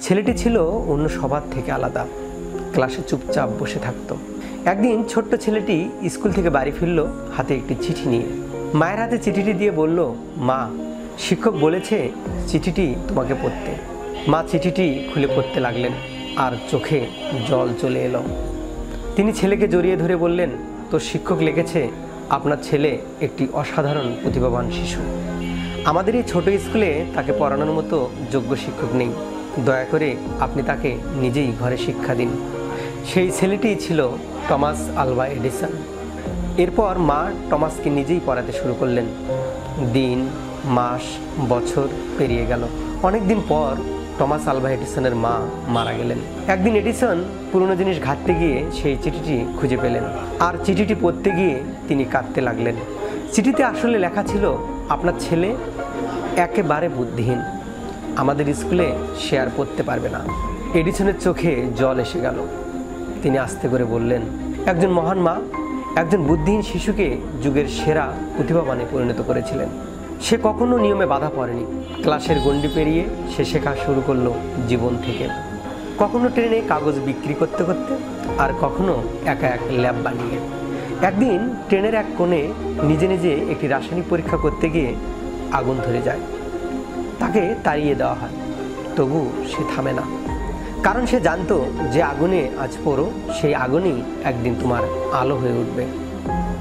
ছেলেটি ছিল অন্য সবার থেকে আলাদা। ক্লাসে চুপচাপ বসে থাকতো। একদিন ছোট্ট ছেলেটি স্কুল থেকে বাড়ি ফিরল হাতে একটি চিঠি নিয়ে। মায়ের হাতে চিঠিটি দিয়ে বলল, মা, শিক্ষক বলেছে চিঠিটি তোমাকে পড়তে। মা চিঠিটি খুলে পড়তে লাগলেন আর চোখে জল চলে এলো। তিনি ছেলেকে জড়িয়ে ধরে বললেন, তোর শিক্ষক লিখেছে আপনার ছেলে একটি অসাধারণ প্রতিভাবান শিশু। আমাদের এই ছোট স্কুলে তাকে পড়ানোর মতো যোগ্য শিক্ষক নেই। দয়া করে আপনি তাকে নিজেই ঘরে শিক্ষা দিন। সেই ছেলেটি ছিল টমাস আলভা এডিসন। এরপর মা টমাসকে নিজেই পড়াতে শুরু করলেন। দিন, মাস, বছর পেরিয়ে গেল। অনেক দিন পর টমাস আলভা এডিসনের মা মারা গেলেন। একদিন এডিসন পুরনো জিনিস ঘাঁটতে গিয়ে সেই চিঠিটি খুঁজে পেলেন আর চিঠিটি পড়তে গিয়ে তিনি কাঁদতে লাগলেন। চিঠিতে আসলে লেখা ছিল, আপনার ছেলে একেবারে বুদ্ধিহীন, আমাদের স্কুলে সে আর পড়তে পারবে না। এডিসনের চোখে জল এসে গেল। তিনি আস্তে করে বললেন, একজন মহান মা একজন বুদ্ধিহীন শিশুকে যুগের সেরা প্রতিভাবানে পরিণত করেছিলেন। সে কখনো নিয়মে বাধা পড়েনি। ক্লাসের গণ্ডি পেরিয়ে সে শেখা শুরু করলো জীবন থেকে। কখনো ট্রেনে কাগজ বিক্রি করতে করতে, আর কখনো একা এক ল্যাব বানিয়ে। একদিন ট্রেনের এক কোণে নিজে নিজে একটি রাসায়নিক পরীক্ষা করতে গিয়ে আগুন ধরে যায়। তাকে তাড়িয়ে দেওয়া হয়, তবু সে থামে না, কারণ সে জানতো যে আগুনে আজ পড়ো, সেই আগুনই একদিন তোমার আলো হয়ে উঠবে।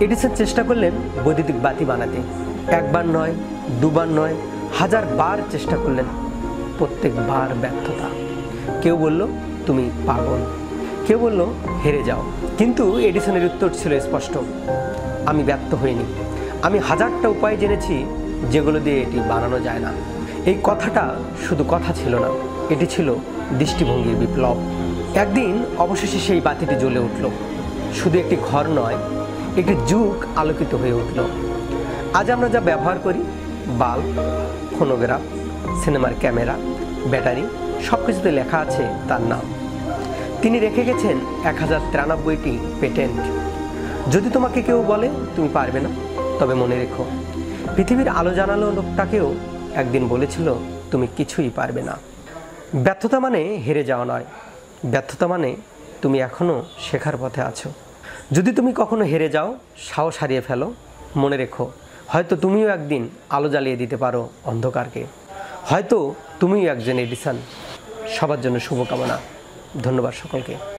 এডিসন চেষ্টা করলেন বৈদ্যুতিক বাতি বানাতে। একবার নয়, দুবার নয়, 1000 বার চেষ্টা করলেন। প্রত্যেকবার ব্যর্থতা। কেউ বলল তুমি পাগল, কেউ বলল হেরে যাও। কিন্তু এডিসনের উত্তর ছিল স্পষ্ট, আমি ব্যর্থ হইনি। আমি 1000টা উপায় জেনেছি যেগুলো দিয়ে এটি বানানো যায় না। এই কথাটা শুধু কথা ছিল না, এটি ছিল দৃষ্টিভঙ্গির বিপ্লব। একদিন অবশেষে সেই বাতিটি জ্বলে উঠল। শুধু একটি ঘর নয়, একটি যুগ আলোকিত হয়ে উঠল। আজ আমরা যা ব্যবহার করি, বাল্ব, ফোনোগ্রাফ, সিনেমার ক্যামেরা, ব্যাটারি, সব কিছুতে লেখা আছে তার নাম। তিনি রেখে গেছেন 1093টি পেটেন্ট। যদি তোমাকে কেউ বলে তুমি পারবে না, তবে মনে রেখো, পৃথিবীর আলো জানালো লোকটাকেও একদিন বলেছিল তুমি কিছুই পারবে না। ব্যর্থতা মানে হেরে যাওয়া নয়, ব্যর্থতা মানে তুমি এখনও শেখার পথে আছো। যদি তুমি কখনো হেরে যাও, সাহস হারিয়ে ফেলো, মনে রেখো, হয়তো তুমিও একদিন আলো জ্বালিয়ে দিতে পারো অন্ধকারকে। হয়তো তুমিও একজন এডিসন। সবার জন্য শুভকামনা। ধন্যবাদ সকলকে।